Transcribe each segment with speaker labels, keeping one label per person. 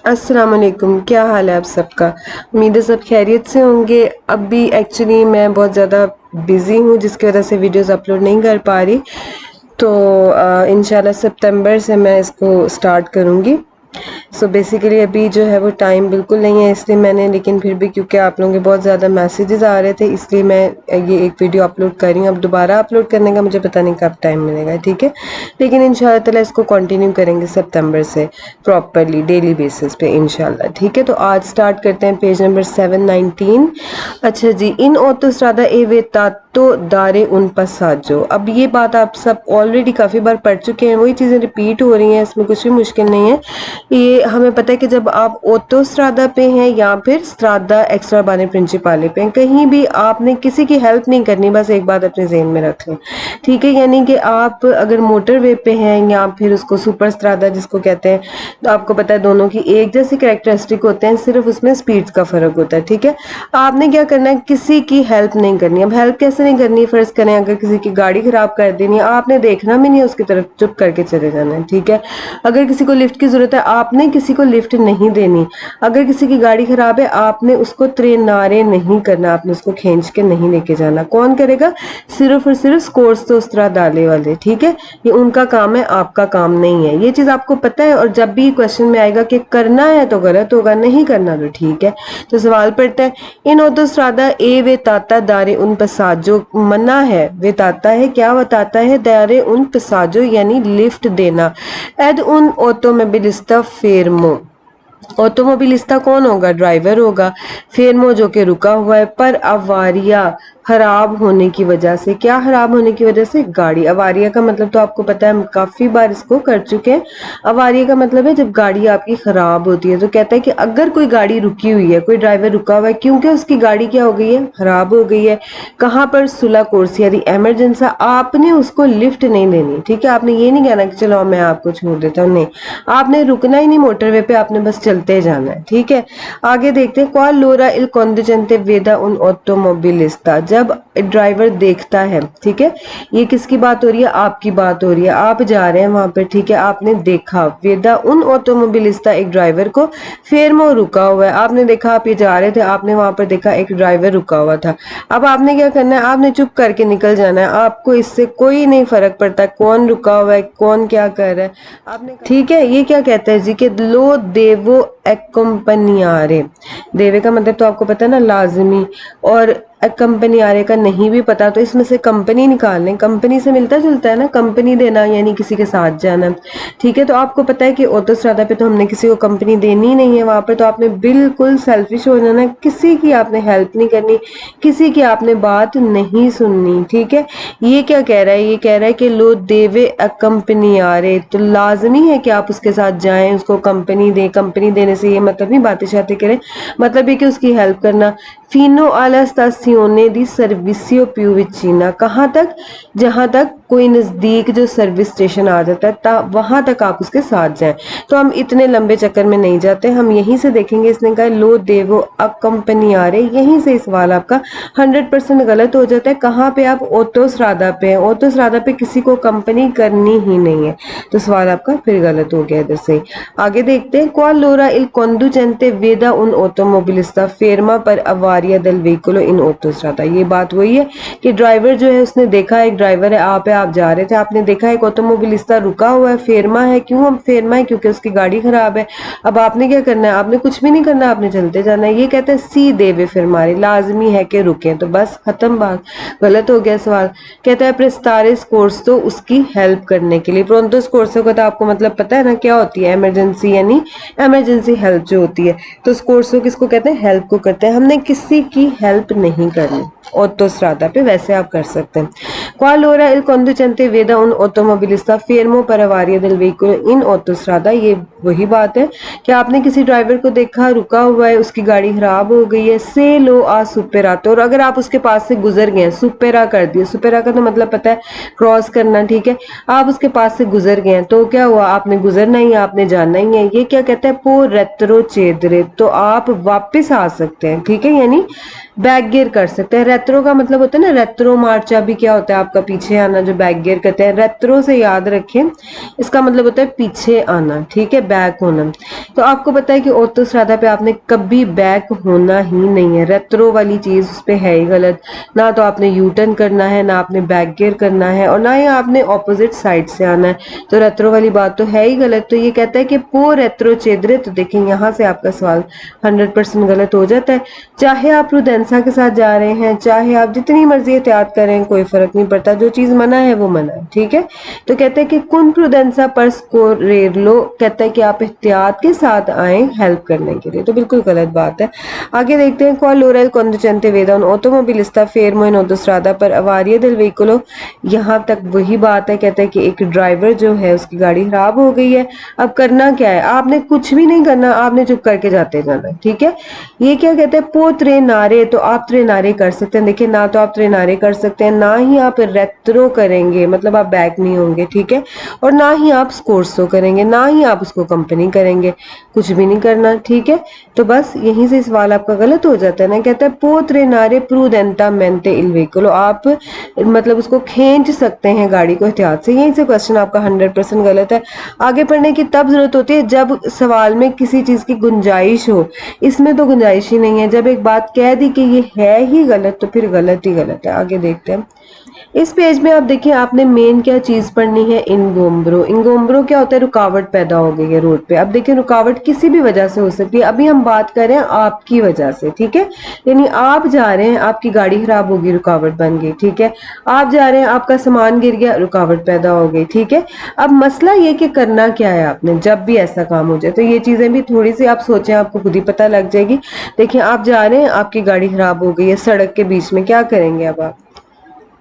Speaker 1: अस्सलाम वालेकुम। क्या हाल है आप सबका? उम्मीद है सब खैरियत से होंगे। अब भी एक्चुअली मैं बहुत ज़्यादा बिज़ी हूँ जिसकी वजह से वीडियोस अपलोड नहीं कर पा रही, तो इंशाल्लाह सितंबर से मैं इसको स्टार्ट करूँगी। सो बेसिकली अभी जो है वो टाइम बिल्कुल नहीं है, इसलिए मैंने, लेकिन फिर भी क्योंकि आप लोगों के बहुत ज़्यादा मैसेजेस आ रहे थे इसलिए मैं ये एक वीडियो अपलोड कर रही हूँ। अब दोबारा अपलोड करने का मुझे पता नहीं कब टाइम मिलेगा, ठीक है, लेकिन इंशाल्लाह ताला इसको कंटिन्यू करेंगे सितंबर से प्रॉपरली डेली बेसिस पे इंशाल्लाह, ठीक है। तो आज स्टार्ट करते हैं पेज नंबर 719। अच्छा जी, इन ऑटोस्ट्रादा ए वे तातो दारे उन पसाजो। अब ये बात आप सब ऑलरेडी काफ़ी बार पढ़ चुके हैं, वही चीज़ें रिपीट हो रही हैं, इसमें कुछ भी मुश्किल नहीं है। ये हमें पता है कि जब आप ऑटोस्ट्रादा पे हैं या फिर स्ट्रादा एक्स्ट्रा बाने प्रिंसिपाले पे हैं, कहीं भी आपने किसी की हेल्प नहीं करनी, बस एक बात अपने ज़हन में रख लें, ठीक है। यानी कि आप अगर मोटरवे पे हैं या फिर उसको सुपर स्ट्रादा जिसको कहते हैं, तो आपको पता है दोनों की एक जैसी कैरेक्टरिस्टिक होते हैं, सिर्फ उसमें स्पीड का फर्क होता है, ठीक है। आपने क्या करना है, किसी की हेल्प नहीं करनी। अब हेल्प कैसे नहीं करनी, फर्ज करें अगर किसी की गाड़ी खराब कर देनी है, आपने देखना भी नहीं है उसकी तरफ, चुप करके चले जाना है, ठीक है। अगर किसी को लिफ्ट की जरूरत है, आपने किसी को लिफ्ट नहीं देनी। अगर किसी की गाड़ी खराब है, आपने उसको त्रेनारे नहीं करना, आपने उसको खींच के नहीं लेके जाना। कौन करेगा? सिर्फ और सिर्फ स्कोर्स तो उस तरह डाले वाले, ठीक है। ये उनका काम है, आपका काम नहीं है, ये चीज आपको पता है। और जब भी क्वेश्चन में आएगा कि करना है तो गलत होगा, नहीं करना तो ठीक है। तो सवाल पढ़ते हैं, इन ऑटोस्ट्रादा ए वे ताता दारे उन पसाजो। मना है, वे ताता है, क्या बताता है? दारे उन पसाजो यानी लिफ्ट देना। एड उन ऑटोमोबिलिस्टा फेरमो। ऑटोमोबिलिस्टा कौन होगा? ड्राइवर होगा। फेरमो जो कि रुका हुआ है, पर अवारिया खराब होने की वजह से। क्या खराब होने की वजह से? गाड़ी। अवारिया का मतलब तो आपको पता है, हम काफी बार इसको कर चुके हैं। अवारिया का मतलब है जब गाड़ी आपकी खराब होती है। तो कहता है कि अगर कोई गाड़ी रुकी हुई है, कोई ड्राइवर रुका हुआ है क्योंकि उसकी गाड़ी क्या हो गई है? खराब हो गई है। कहाँ पर? सुला कोर्स यानी एमरजेंसी। आपने उसको लिफ्ट नहीं देनी, ठीक है। आपने ये नहीं कहना कि चलो मैं आपको छोड़ देता हूँ, नहीं, आपने रुकना ही नहीं मोटरवे पे, आपने बस चलते जाना है, ठीक है। आगे देखते हैं, क्वाल लोरा इल conducente वेदा उन ऑटोमोबिलिस्टा। जब ड्राइवर देखता है, ठीक है, ये किसकी बात हो रही है? आपकी बात हो रही है। आप जा रहे हैं वहां पर, ठीक है, आपने देखा वेदा उन ऑटोमोबिलिस्टा, एक ड्राइवर को, फेरमो रुका हुआ है। आपने देखा, आप ये जा रहे थे, आपने वहां पर देखा एक ड्राइवर रुका हुआ था। अब आपने क्या करना है? आपने चुप करके निकल जाना है। आपको इससे कोई नहीं फर्क पड़ता कौन रुका हुआ है, कौन क्या कर रहा है, आपने, ठीक है। ये क्या कहता है जी कि लो देवो एक्कम्पनियारे। देवे का मतलब तो आपको पता है ना, लाजमी। और कंपनियारे का नहीं भी पता तो इसमें से कंपनी निकाल लें। कंपनी से मिलता जुलता है ना, कंपनी देना यानी किसी के साथ जाना, ठीक है। तो आपको पता है कि ऑटोस्ट्रादा पे तो हमने किसी को कंपनी देनी नहीं है, वहां पर तो आपने बिल्कुल सेल्फिश हो जाना है, किसी की आपने हेल्प नहीं करनी, किसी की आपने बात नहीं सुननी, ठीक है। ये क्या कह रहा है? ये कह रहा है कि लो देवे अकम्पनियारे, तो लाजमी है कि आप उसके साथ जाएं, उसको कंपनी दें। कंपनी देने से ये मतलब नहीं बातें शातें करें, मतलब ये कि उसकी हेल्प करना। फीनो आला स्टासियोने दी सर्विसियो पिउ विचिना। कहाँ तक? जहां तक कोई नजदीक जो सर्विस स्टेशन आ जाता है वहां तक आप उसके साथ जाएं। तो हम इतने लंबे चक्कर में नहीं जाते, हम यहीं से देखेंगे। इसने कहा लो देवो अकम्पनियारे, यहीं से सवाल आपका 100% गलत हो जाता है। कहाँ पे? आप ऑटोस्ट्रादा पे हैं। ऑटोस्ट्रादा पे किसी को कंपनी करनी ही नहीं है, तो सवाल आपका फिर गलत हो गया इधर से। आगे देखते हैं, क्वाल लोरा इल conducente वेदा उन ऑटोमोबिलिस्टा फेरमा पर अवारिया दल वेहिकुलो इन ऑटोस्ट्रादा। ये बात वही है कि ड्राइवर जो है उसने देखा, एक ड्राइवर है, आप जा रहे थे, आपने देखा एक ऑटोमोबिलिस्टा रुका हुआ है, फेरमा है। क्यों हम फेरमा है? क्योंकि उसकी गाड़ी खराब है। अब आपने क्या करना है? आपने कुछ भी नहीं करना, आपने चलते जाना है। ये कहते हैं सी देवे फिरमारे, लाजमी है कि रुके, तो बस खत्म बात, गलत हो गया सवाल। कहता है प्रेस्तारे स्कोर्स, तो उसकी हेल्प करने के लिए। प्रोंतो स्कोर्सो का तो आपको मतलब पता है ना क्या होती है? इमरजेंसी यानी इमरजेंसी हेल्प जो होती है। तो स्कोर्सो किसको कहते हैं? हेल्प को करते हैं। हमने किसी की हेल्प नहीं करनी ऑटोस्ट्रादा पे, वैसे आप कर सकते हैं। Qual ora il conducente veda un automobilista fermo per avaria del veicolo in autostrada। ये वही बात है कि आपने किसी ड्राइवर को देखा रुका हुआ है, उसकी गाड़ी खराब हो गई है। से लो आ सुपेरातो, और अगर आप उसके पास से गुजर गए, सुपेरा कर दिया। सुपेरा का तो मतलब पता है, क्रॉस करना, ठीक है। आप उसके पास से गुजर गए तो क्या हुआ? आपने गुजरना ही है, आपने जाना ही है। ये क्या कहता है? पो रेत्रो चेदरे, तो आप वापस आ सकते हैं, ठीक है। यानी बैक गियर कर सकते हैं। रेत्रो का मतलब होता है ना, रेत्रो मार्चा भी क्या होता है आपका पीछे आना, जो बैक गियर करते हैं। रेत्रो से याद रखें, इसका मतलब होता है पीछे आना, ठीक है, बैक होना। तो आपको पता है कि ऑटोस्ट्रादा पे आपने कभी बैक होना ही नहीं है, रेत्रो वाली चीज उस पे है ही गलत। ना तो आपने यू टर्न करना है, ना आपने बैक गियर करना है, और ना ही आपने ऑपोजिट साइड से आना है। तो रेत्रो वाली बात तो है ही गलत। तो ये कहता है कि पो रेत्रो चेद्रे, तो देखें यहाँ से आपका सवाल 100% गलत हो जाता है। चाहे आप प्रूडेंसा के साथ जा रहे हैं, चाहे आप जितनी मर्जी एहतियात करें, कोई फर्क नहीं पड़ता, जो चीज मना है वो मना है, ठीक है। तो कहते हैं कि कुन प्रूडेंसा पर स्कोरेरलो, कहता है कि आप एहतियात के साथ आए हेल्प करने के लिए, तो बिल्कुल गलत बात है। आगे देखते हैं, क्वाल lauryl conducente veda un automobilista fermo in autostrada per avaria del veicolo। यहाँ तक वही बात है, कहते हैं कि एक ड्राइवर जो है उसकी गाड़ी खराब हो गई है। अब करना क्या है, आपने कुछ भी नहीं करना, आपने चुप करके जाते जाना, ठीक है। ये क्या कहते हैं, पो त्रे नारे, तो आप त्रे नारे कर सकते हैं। देखिए, ना तो आप त्रे नारे कर सकते हैं, ना ही आप रेत्रो करेंगे, मतलब आप बैक नहीं होंगे, ठीक है, और ना ही आप स्कोर्सो करेंगे, ना ही आप उसको कंपनी करेंगे, कुछ भी नहीं करना, ठीक है। तो बस यहीं से सवाल आपका गलत हो जाता है ना। कहता है पो त्रे नारे प्रूडेंटामेंटे इल वेहिकलो, आप मतलब उसको खींच सकते हैं गाड़ी को एहतियात से। यहीं से क्वेश्चन आपका 100% गलत है। आगे पढ़ने की तब जरूरत होती है जब सवाल में किसी चीज की गुंजाइश हो, इसमें तो गुंजाइश ही नहीं है। जब एक बात कह दी कि ये है ही गलत, तो फिर गलत ही गलत है। आगे देखते हैं, इस पेज में आप देखिए, आपने मेन क्या चीज पढ़नी है, इंगोम्ब्रो। इंगोम्ब्रो क्या होता है, रुकावट पैदा हो गई है रोड पे। अब देखिए, रुकावट किसी भी वजह से हो सकती है, अभी हम बात कर रहे हैं आपकी वजह से, ठीक है। यानी आप जा रहे हैं, आपकी गाड़ी खराब होगी, रुकावट बन गई, ठीक है। आप जा रहे हैं, आपका सामान गिर गया, रुकावट पैदा हो गई, ठीक है। अब मसला ये कि करना क्या है आपने जब भी ऐसा काम हो जाए। तो ये चीजें भी थोड़ी सी आप सोचें, आपको खुद ही पता लग जाएगी। देखिए, आप जा रहे हैं, आपकी गाड़ी खराब हो गई है सड़क के बीच में, क्या करेंगे अब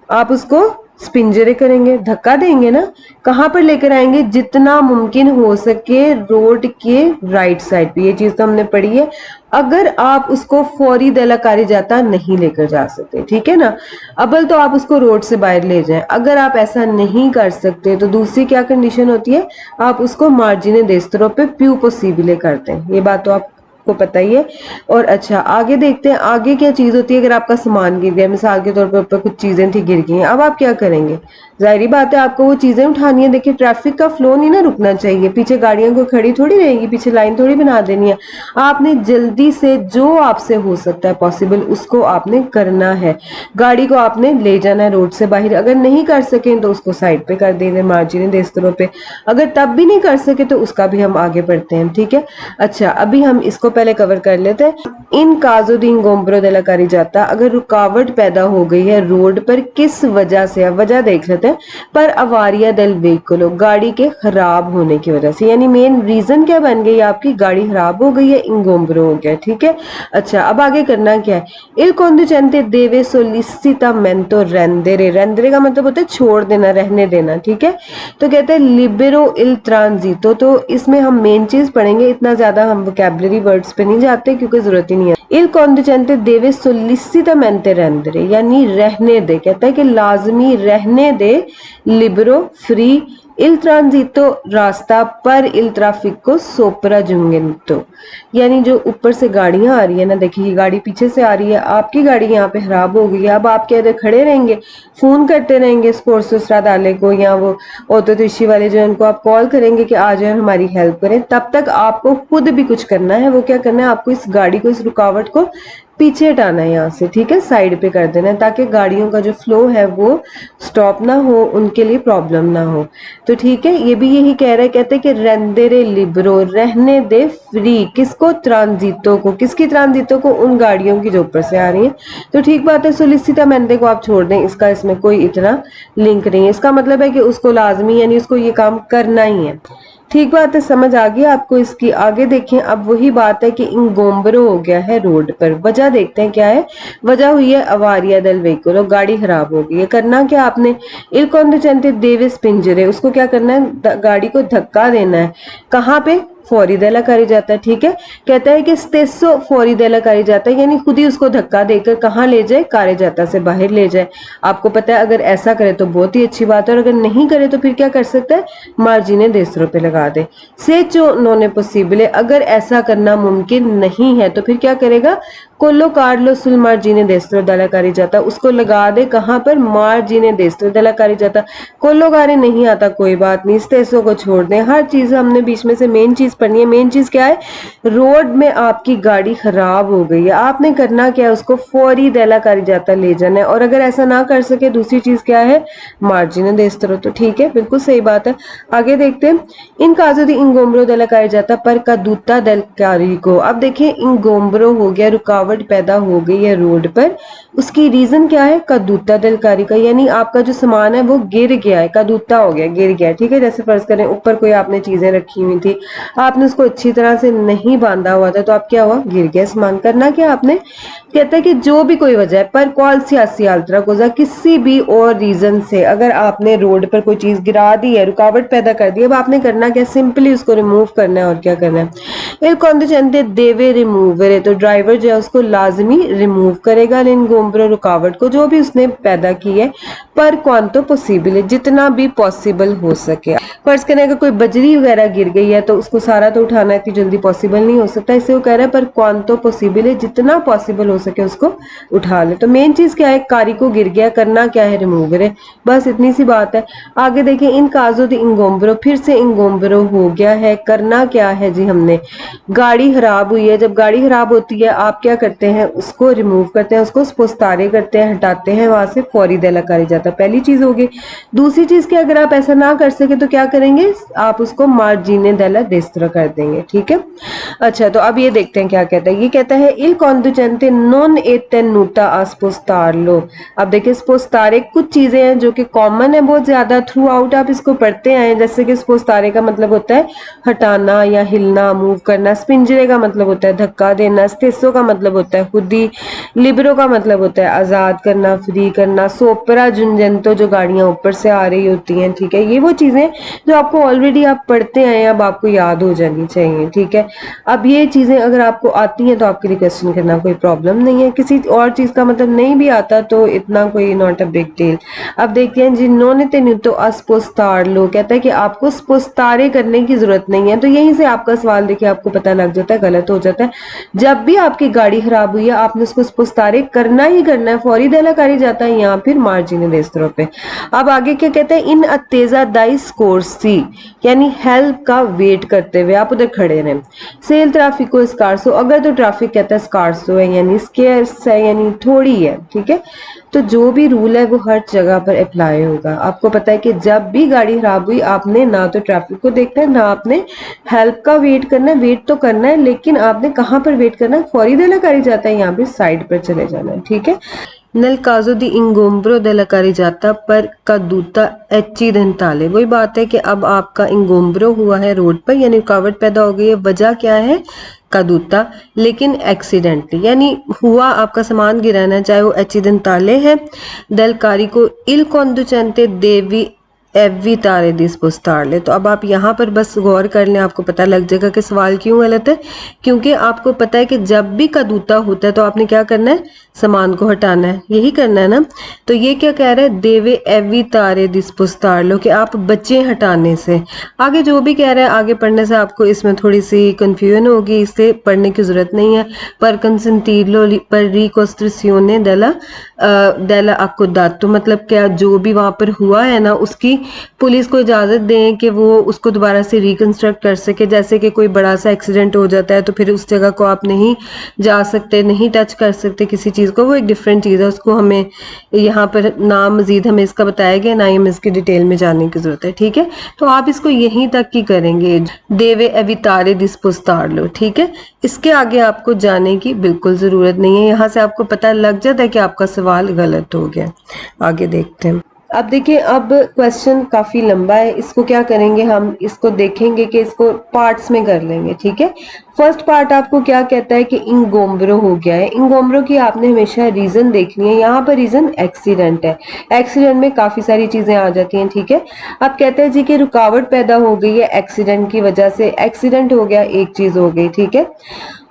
Speaker 1: आप उसको स्पिंजरे करेंगे, धक्का देंगे ना। कहां पर लेकर आएंगे, जितना मुमकिन हो सके रोड के राइट साइड पे। ये चीज तो हमने पढ़ी है। अगर आप उसको फौरी दलाकारी जाता नहीं लेकर जा सकते, ठीक है ना, अबल तो आप उसको रोड से बाहर ले जाएं। अगर आप ऐसा नहीं कर सकते तो दूसरी क्या कंडीशन होती है, आप उसको मार्जिने देस्तरों पे प्यू पॉसिबले करते हैं। ये बात तो आप को पता ही है। और अच्छा, आगे देखते हैं, आगे क्या चीज होती है। अगर आपका सामान गिर गया, मिसाल के तौर पर ऊपर कुछ चीजें थी गिर गई, अब आप क्या करेंगे, जाहिर बात है आपको वो चीजें उठानी है। देखिए, ट्रैफिक का फ्लो नहीं ना रुकना चाहिए, पीछे गाड़ियां को खड़ी थोड़ी रहेगी, पीछे लाइन थोड़ी बना देनी है। आपने जल्दी से जो आपसे हो सकता है पॉसिबल, उसको आपने करना है। गाड़ी को आपने ले जाना है रोड से बाहर। अगर नहीं कर सके तो उसको साइड पे कर देंगे, मार्जिने देस्तरों पे। अगर तब भी नहीं कर सके तो उसका भी हम आगे बढ़ते हैं, ठीक है। अच्छा, अभी हम इसको पहले कवर कर लेते हैं। इन काजो दी इंगोम्ब्रो della carreggiata, अगर रुकावट पैदा हो गई है रोड पर, किस वजह से, अब वजह देख लेते हैं। पर अवारिया del veicolo, गाड़ी के खराब होने की वजह से, यानी मेन रीजन क्या बन गई, आपकी गाड़ी खराब हो गई है, इंगोम्ब्रो हो गया, ठीक है। अच्छा, अब आगे करना क्या है, il conducente deve sollecitamente rendere, rendere का मतलब होता है छोड़ देना, रहने देना, ठीक है। तो कहते हैं लिबेरो il transito, तो इसमें हम मेन चीज पढ़ेंगे, इतना ज्यादा हम वोकैबुलरी वर्ड्स पे नहीं जाते क्योंकि जरूरत ही नहीं है। il conducente deve sollecitamente rendere, यानी रहने दे, कहता है कि लाजमी रहने दे, लिबरो फ्री, इल ट्रांजितो रास्ता, पर इल ट्रैफिको सोपरा जुंगेंतो, यानी जो ऊपर से गाड़ियां आ रही है ना, देखिए ये गाड़ी पीछे से आ रही है, आपकी गाड़ी यहाँ पे खराब हो गई है। अब आप क्या इधर खड़े रहेंगे, फोन करते रहेंगे स्पोर्ट्स वाले को, या वो ऑटो रिक्शा वाले जो, उनको आप कॉल करेंगे कि आ जाए हमारी हेल्प करें। तब तक आपको खुद भी कुछ करना है। वो क्या करना है, आपको इस गाड़ी को, इस रुकावट को पीछे हटाना है यहाँ से, ठीक है, साइड पे कर देना है, ताकि गाड़ियों का जो फ्लो है वो स्टॉप ना हो, उनके लिए प्रॉब्लम ना हो। तो ठीक है, ये भी यही कह रहा है, कहते हैं कि रेंदेरे लिब्रो, रहने दे फ्री, किसको, ट्रांजितो को। किसकी ट्रांजितो को, उन गाड़ियों की जो ऊपर से आ रही है। तो ठीक बात है, सोलिसिटामेंटे को आप छोड़ दें, इसका इसमें कोई इतना लिंक नहीं है। इसका मतलब है कि उसको लाजमी, यानी उसको ये काम करना ही है। ठीक बात है, समझ आ गई आपको इसकी। आगे देखें, अब वही बात है कि इंगोम्ब्रो हो गया है रोड पर। वजह देखते हैं क्या है, वजह हुई है अवारिया del veicolo, गाड़ी खराब हो गई है। करना क्या आपने, il conducente deve spingere, उसको क्या करना है, गाड़ी को धक्का देना है। कहाँ पे, फौरी दलाकारी जाता है, ठीक है। कहता है कि स्टेसो फौरी दलाकारी जाता है, यानी खुद ही उसको धक्का देकर कहाँ ले जाए, कारे जाता से बाहर ले जाए। आपको पता है, अगर ऐसा करे तो बहुत ही अच्छी बात है, और अगर नहीं करे तो फिर क्या कर सकता है, मार्जिने देस्तरों पे लगा दे। से चो नोने पॉसिबल, अगर ऐसा करना मुमकिन नहीं है तो फिर क्या करेगा, collocarlo sul margine destro della carreggiata, उसको लगा दे कहाँ पर, margine destro della carreggiata। collocare नहीं आता कोई बात नहीं, stesso को छोड़ दें, हर चीज हमने बीच में से मेन चीज पढ़नी है। मेन चीज क्या है, रोड में आपकी गाड़ी खराब हो गई है, आपने करना क्या है, उसको फौरी della carreggiata ले जाना है। और अगर ऐसा ना कर सके, दूसरी चीज क्या है, margine destro। तो ठीक है, बिल्कुल सही बात है। आगे देखते हैं, इन caso di ingombro della carreggiata per caduta del carico। अब देखिए इंगोम्ब्रो हो गया, रुकावट पैदा हो गई है रोड पर, उसकी रीजन क्या है, कदूता दल कारिका, यानी आपका जो सामान है वो गिर गया है, कदूता हो गया, गिर गया, ठीक है। जैसे फर्ज करें ऊपर कोई आपने चीजें रखी हुई थी, आपने उसको अच्छी तरह से नहीं बांधा हुआ था, तो आप क्या हुआ, गिर गया सामान। करना क्या आपने, कहता है कि जो भी कोई वजह है, पर qualsiasi altra cosa, किसी भी और रीजन से अगर आपने रोड पर कोई चीज गिरा दी है, रुकावट पैदा कर दी है, अब आपने करना क्या, सिंपली उसको रिमूव करना है। और क्या करना है, il conducente deve rimovere, तो ड्राइवर जो है उसको लाजमी रिमूव करेगा l'ingombro, रुकावट को जो भी उसने पैदा की है, पर quanto possibile, जितना भी पॉसिबल हो सके। फर्ज करने अगर कोई बजरी वगैरह गिर गई है तो उसको सारा तो उठाना इतनी जल्दी पॉसिबल नहीं हो सकता, इससे वो कह रहा है पर quanto possibile, जितना पॉसिबल हो सके उसको उठा ले। तो मेन चीज क्या है, कारी को गिर गया, करना क्या है, रिमूव करे, बस इतनी सी बात है। आगे देखिए, इन काजो द इंगोम्ब्रो, फिर से इंगोम्ब्रो हो गया है, करना क्या है जी, हमने गाड़ी खराब हुई है, जब गाड़ी खराब होती है आप क्या करते हैं, उसको रिमूव करते हैं, उसको स्पोस्तारे करते हैं, हटाते हैं वहां से, फौरी देला करी जाता है, पहली चीज होगी। दूसरी चीज की अगर आप ऐसा ना कर सके तो क्या करेंगे, आप उसको मार्जिने देला डेस्त्रो कर देंगे, ठीक है। अच्छा, तो अब ये देखते हैं क्या कहता है, ये कहता है il conducente non è tenuto a spostarlo। अब देखिए स्पोस्तारे कुछ चीजें हैं जो कि कॉमन है बहुत ज्यादा, थ्रू आउट आप इसको पढ़ते आए, जैसे कि स्पोस्तारे का मतलब होता है हटाना या हिलना, मूव करना, स्पिंजरे का मतलब होता है धक्का देना, स्टेसो का मतलब होता है खुदी, लिबरो का मतलब होता है आजाद करना, फ्री करना, सोपरा जुंजेंतो जो गाड़ियां ऊपर से आ रही होती हैं, ठीक है। ये वो चीजें जो आपको ऑलरेडी आप पढ़ते आए, अब आपको याद हो जानी चाहिए, ठीक है। अब ये चीजें अगर आपको आती हैं तो आपके लिए क्वेश्चन करना कोई प्रॉब्लम नहीं है, किसी और चीज का मतलब नहीं भी आता तो इतना कोई नॉट अ बिग डील। अब देखते हैं, जिन्होंने तेनुतो अस्पोस्तार लो, कहता है कि आपको स्पोस्तारे करने की जरूरत नहीं है। तो यहीं से आपका सवाल देखिए आपको पता लग जाता है, गलत हो जाता है। जब भी आपकी गाड़ी खराब हुई है आपने उसको स्पोस्तारे करना ही करना है, फौरी देला करी जाता है या फिर मार्जिने देस्त्रो पे। अब आगे क्या कहते हैं, इन अत्तेजा दाई स्कोर्सी, यानी हेल्प का वेट करते हुए आप उधर खड़े रहे। सेल ट्रैफिको स्कार्सो, अगर तो ट्रैफिक कहता है स्कार्सो है यानी स्केर्स है यानी थोड़ी है, ठीक है। तो जो भी रूल है वो हर जगह पर अप्लाई होगा। आपको पता है कि जब भी गाड़ी खराब हुई आपने ना तो ट्रैफिक को देखना है, ना आपने हेल्प का वेट करना है, वेट तो करना है लेकिन आपने कहाँ पर वेट करना है, फौरी देला करी जाता है, यहाँ पे साइड पर चले जाना है, ठीक है। नल काजो दी इंगोम्ब्रो देला करी जाता पर कदूता एची दंताले, वही बात है कि अब आपका इंगोम्ब्रो हुआ है रोड पर, यानी रुकावट पैदा हो गई है, वजह क्या है, कदूता, लेकिन एक्सीडेंटली, यानी हुआ आपका सामान गिराना है, चाहे वो एक्सीडेंटाले है। दल कारी को इल conducente देवी एवितारे दिस पोस्तारले। तो अब आप यहाँ पर बस गौर कर लें, आपको पता लग जाएगा कि सवाल क्यों गलत है, क्योंकि आपको पता है कि जब भी कदूता होता है तो आपने क्या करना है, सामान को हटाना है, यही करना है ना। तो ये क्या कह रहा है, देवे एवितारे दिस पोस्तारलो, कि आप बच्चे हटाने से। आगे जो भी कह रहा है आगे पढ़ने से आपको इसमें थोड़ी सी कंफ्यूजन होगी, इससे पढ़ने की जरूरत नहीं है। पर कंसेंटीलो पर रिकोस्ट्रिसियोने देला देला accudato, मतलब क्या जो भी वहां पर हुआ है ना उसकी पुलिस को इजाजत दें कि वो उसको दोबारा से रिकंस्ट्रक्ट कर सके। जैसे कि कोई बड़ा सा एक्सीडेंट हो जाता है तो फिर उस जगह को आप नहीं जा सकते, नहीं टच कर सकते किसी चीज को, वो एक डिफरेंट चीज है, उसको हमें यहाँ पर ना मजीद हमें इसका बताया गया, ना ही हमें इसकी डिटेल में जानने की जरूरत है, ठीक है। तो आप इसको यहीं तक की करेंगे, देवे एवितारे दिस्पोस्तार लो, ठीक है। इसके आगे आपको जाने की बिल्कुल जरूरत नहीं है, यहाँ से आपको पता लग जाता है कि आपका सवाल गलत हो गया। आगे देखते हैं। अब देखिए, अब क्वेश्चन काफी लंबा है, इसको क्या करेंगे, हम इसको देखेंगे कि इसको पार्ट्स में कर लेंगे, ठीक है। फर्स्ट पार्ट आपको क्या कहता है कि इंगोम्ब्रो हो गया है। इंगोम्ब्रो की आपने हमेशा रीजन देखनी है, यहाँ पर रीजन एक्सीडेंट है, एक्सीडेंट में काफी सारी चीजें आ जाती हैं, ठीक है। अब कहते हैं जी कि रुकावट पैदा हो गई है एक्सीडेंट की वजह से, एक्सीडेंट हो गया, एक चीज हो गई, ठीक है।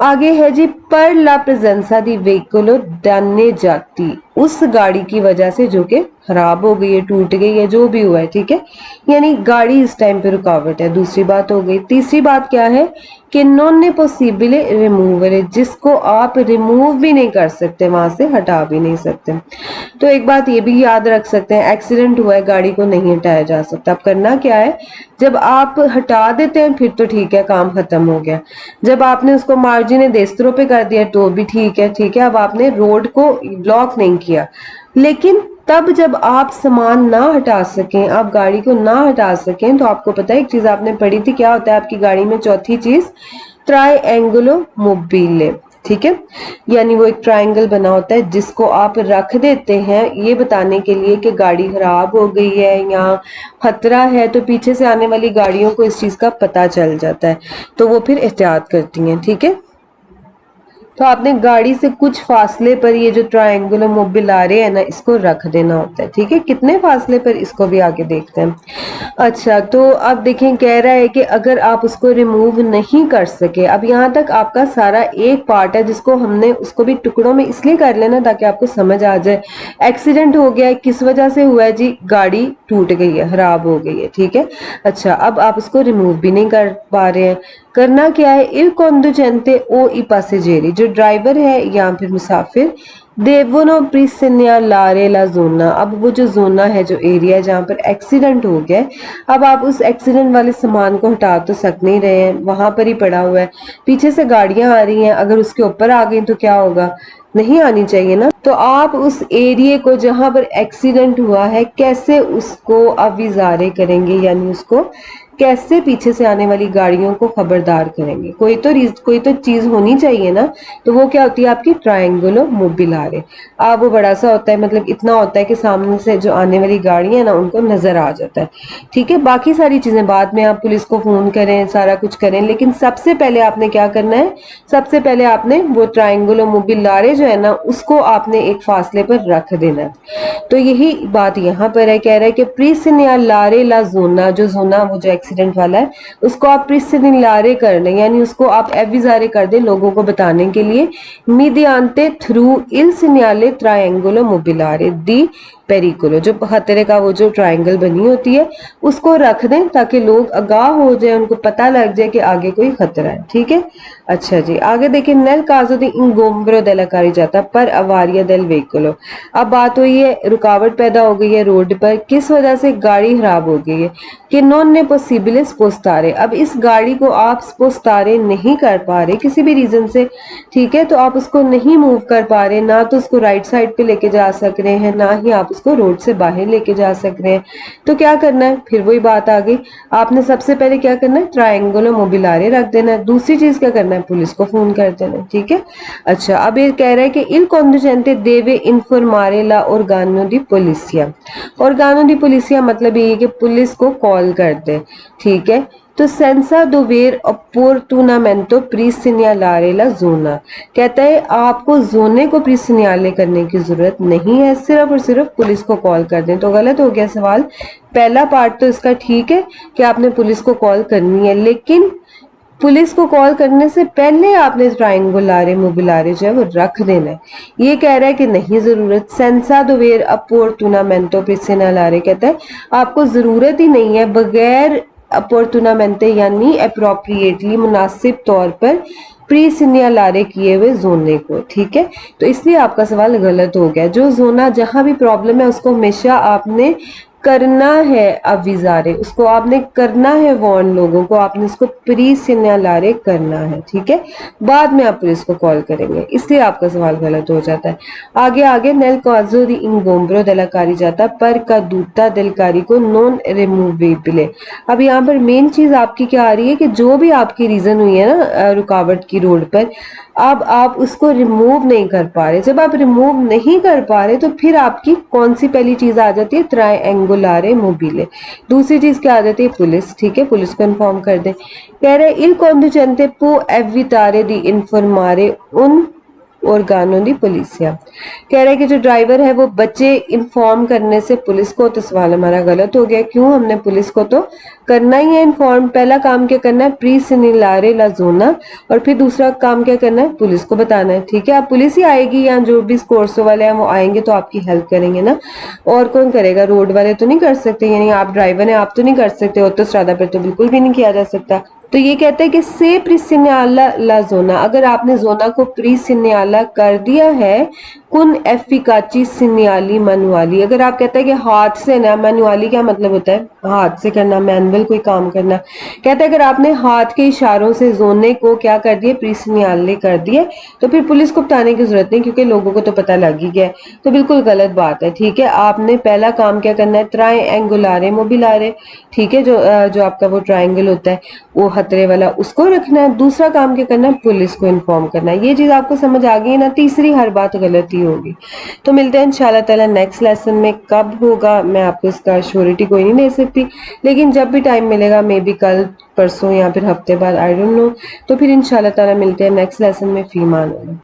Speaker 1: आगे है जी पर ला प्रेजेंसा दी वेहिकलो डाने जाती, उस गाड़ी की वजह से जो कि खराब हो गई है, टूट गई है, जो भी हुआ है, ठीक है। यानी गाड़ी इस टाइम पे रुकावट है, दूसरी बात हो गई। तीसरी बात क्या है, کہ non è possibile removere, जिसको आप रिमूव भी नहीं कर सकते, वहां से हटा भी नहीं सकते। तो एक बात ये भी याद रख सकते हैं, एक्सीडेंट हुआ है, गाड़ी को नहीं हटाया जा सकता। अब करना क्या है, जब आप हटा देते हैं फिर तो ठीक है, काम खत्म हो गया। जब आपने उसको मार्जिन देस्तरों पे कर दिया तो भी ठीक है, ठीक है, अब आपने रोड को ब्लॉक नहीं किया। लेकिन तब जब आप सामान ना हटा सकें, आप गाड़ी को ना हटा सकें, तो आपको पता है एक चीज आपने पढ़ी थी, क्या होता है आपकी गाड़ी में चौथी चीज, ट्राइएंगुलो मोबिले, ठीक है, यानी वो एक ट्रायंगल बना होता है जिसको आप रख देते हैं ये बताने के लिए कि गाड़ी खराब हो गई है या खतरा है, तो पीछे से आने वाली गाड़ियों को इस चीज का पता चल जाता है, तो वो फिर एहतियात करती हैं, ठीक है। तो आपने गाड़ी से कुछ फासले पर ये जो ट्रायंगुलर मोबिलारे है ना, इसको रख देना होता है, ठीक है। कितने फासले पर, इसको भी आगे देखते हैं। अच्छा, तो अब देखें, कह रहा है कि अगर आप उसको रिमूव नहीं कर सके, अब यहाँ तक आपका सारा एक पार्ट है जिसको हमने उसको भी टुकड़ों में इसलिए कर लेना ताकि आपको समझ आ जाए। एक्सीडेंट हो गया है, किस वजह से हुआ है जी, गाड़ी टूट गई है, खराब हो गई है, ठीक है। अच्छा, अब आप उसको रिमूव भी नहीं कर पा रहे हैं, करना क्या है, il conducente o i passeggeri, जो ड्राइवर है या फिर मुसाफिर, devono segnalare la zona, अब वो जो जोना है, जो एरिया है जहाँ पर एक्सीडेंट हो गया है, अब आप उस एक्सीडेंट वाले सामान को हटा तो सक नहीं रहे हैं, वहां पर ही पड़ा हुआ है, पीछे से गाड़ियां आ रही हैं, अगर उसके ऊपर आ गई तो क्या होगा, नहीं आनी चाहिए ना। तो आप उस एरिया को जहां पर एक्सीडेंट हुआ है कैसे उसको अविजारे करेंगे, यानी उसको कैसे पीछे से आने वाली गाड़ियों को खबरदार करेंगे, कोई तो चीज होनी चाहिए ना, तो वो क्या होती है आपकी ट्रायंगुलो मोबिलारे। अब वो बड़ा सा होता है, मतलब इतना होता है कि सामने से जो आने वाली गाड़ियां है ना उनको नजर आ जाता है, ठीक है। बाकी सारी चीजें बाद में, आप पुलिस को फोन करें, सारा कुछ करें, लेकिन सबसे पहले आपने क्या करना है, सबसे पहले आपने वो ट्रायंगुलो मोबिलारे जो है ना उसको आपने एक फासले पर रख देना है। तो यही बात यहाँ पर है, कह रहा है कि प्रीसिन्यालारे ला जोना, जो जोना वो जो एक्सीडेंट वाला है उसको आप प्रीसिन्यालारे कर लें, यानी उसको आप एविजारे कर दें लोगों को बताने के लिए, मीडियांते थ्रू इल सिन्याले ट्रायंगुलो मोबिलारे दी पेरिकुलो, जो खतरे का वो जो ट्रायंगल बनी होती है उसको रख दें ताकि लोग आगाह हो जाए, उनको पता लग जाए कि आगे कोई खतरा है, ठीक है। अच्छा जी, आगे देखिए, नेल काजो दी इंगोम्ब्रो देला जाता पर अवारिया देल वेहिकुलो, अब बात हुई है रुकावट पैदा हो गई है रोड पर, किस वजह से, गाड़ी खराब हो गई है, कि नॉन ने पॉसिबल स्पोस्तारे, अब इस गाड़ी को आप स्पोस्तारे नहीं कर पा रहे किसी भी रीजन से, ठीक है, तो आप उसको नहीं मूव कर पा रहे, ना तो उसको राइट साइड पे लेके जा सक रहे हैं, ना ही आप उसको रोड से बाहर लेके जा सक रहे हैं, तो क्या करना है, फिर वही बात आ गई, आपने सबसे पहले क्या करना है, ट्रायंगुलो मोबिलारे रख देना है, दूसरी चीज क्या करना है, पुलिस को फोन कर देना है, ठीक है। अच्छा, अब ये कह रहा है कि il conducente deve informare la organo di polizia, organo di polizia मतलब ये है कि पुलिस को कॉल कर दे, ठीक है। तो सेंसा दोवेर opportunamente प्रीसिन्यालारे ला जोना, कहता है आपको जोने को प्रीसिन्याले करने की जरूरत नहीं है, सिर्फ और सिर्फ पुलिस को कॉल कर दें। तो गलत हो गया सवाल, पहला पार्ट तो इसका ठीक है कि आपने पुलिस को कॉल करनी है, लेकिन पुलिस को कॉल करने से पहले आपने ट्रायंगुलारे मोबिलारे जो है वो रख देना है, ये कह रहा है कि नहीं जरूरत। सेंसा दोवेर अपॉर्टुनामेंटो प्रीसिन्यालारे, कहता है आपको जरूरत ही नहीं है बगैर अपॉर्टुनामेंटे यानी अप्रोप्रिएटली मुनासिब तौर पर प्रीसिन्यालारे किए हुए जोने को, ठीक है। तो इसलिए आपका सवाल गलत हो गया, जो जोना जहां भी प्रॉब्लम है उसको हमेशा आपने करना है अविजारे, उसको आपने करना है वार्न लोगों को, आपने उसको प्री सिन्यालारे करना है, ठीक है, बाद में आप पुलिस को कॉल करेंगे, इसलिए आपका सवाल गलत हो जाता है। आगे नेल काजो दी इंगोम्ब्रो देला जाता पर का दूता दिलकारी को नॉन रिमूवेबले, अब यहाँ पर मेन चीज आपकी क्या आ रही है कि जो भी आपकी रीजन हुई है ना रुकावट की रोड पर, अब आप उसको रिमूव नहीं कर पा रहे, जब आप रिमूव नहीं कर पा रहे तो फिर आपकी कौन सी पहली चीज आ जाती है, ट्रायंगुलारे मोबिले, दूसरी चीज क्या आ जाती है, पुलिस, ठीक है, पुलिस को इन्फॉर्म कर दे। कह रहे il conducente può evitare di informare un organo di polizia, कह रहे हैं कि जो ड्राइवर है वो बच्चे इन्फॉर्म करने से पुलिस को, तो सवाल हमारा गलत हो गया, क्यों, हमने पुलिस को तो करना ही है इन्फॉर्म, पहला काम क्या करना है, प्री सिन्यालारे ला जोना, और फिर दूसरा काम क्या करना है, पुलिस को बताना है, ठीक है। अब पुलिस ही आएगी या जो भी स्कोर्सो वाले हैं वो आएंगे तो आपकी हेल्प करेंगे ना, और कौन करेगा, रोड वाले तो नहीं कर सकते, यानी आप ड्राइवर हैं आप तो नहीं कर सकते, ऑटोस्ट्रादा पर तो बिल्कुल भी नहीं किया जा सकता। تو یہ کہتا ہے کہ سے پریسینیالا لا زونا، اگر آپ نے زونا کو پریسینیالا کر دیا ہے، کن ایفیکاچی سینیالی منوالی، اگر آپ کہتے ہیں کہ ہاتھ سے نا، منوالی کیا مطلب ہوتا ہے ہاتھ سے کرنا، مینول کوئی کام کرنا، کہتا ہے اگر آپ نے ہاتھ کے اشاروں سے زونے کو کیا کر دیا، پریسینیالے کر دیے، تو پھر پولیس کو بتانے کی ضرورت نہیں، کیونکہ لوگوں کو تو پتہ لگ ہی گیا ہے، تو بالکل غلط بات ہے، ٹھیک ہے۔ آپ نے پہلا کام کیا کرنا ہے، ٹرائی اینگولارے موبیلارے، ٹھیک ہے، جو آپ کا وہ ٹرائنگل ہوتا ہے وہ خطرے والا، اس کو رکھنا ہے۔ دوسرا کام کیا کرنا ہے، پولیس کو انفارم کرنا ہے۔ یہ چیز آپ کو سمجھ آ گئی ہے نا، تیسری ہر بات غلط ہی ہوگی۔ تو ملتے ہیں انشاءاللہ تعالی نیکسٹ لیسن میں، کب ہوگا میں آپ کو اس کا شیورٹی کوئی نہیں دے سکتی، لیکن جب بھی ٹائم ملے گا، مے بی کل، پرسوں یا پھر ہفتے بعد، آئی ڈونٹ نو، تو پھر انشاءاللہ تعالی ملتے ہیں نیکسٹ لیسن میں۔ فی امان اللہ۔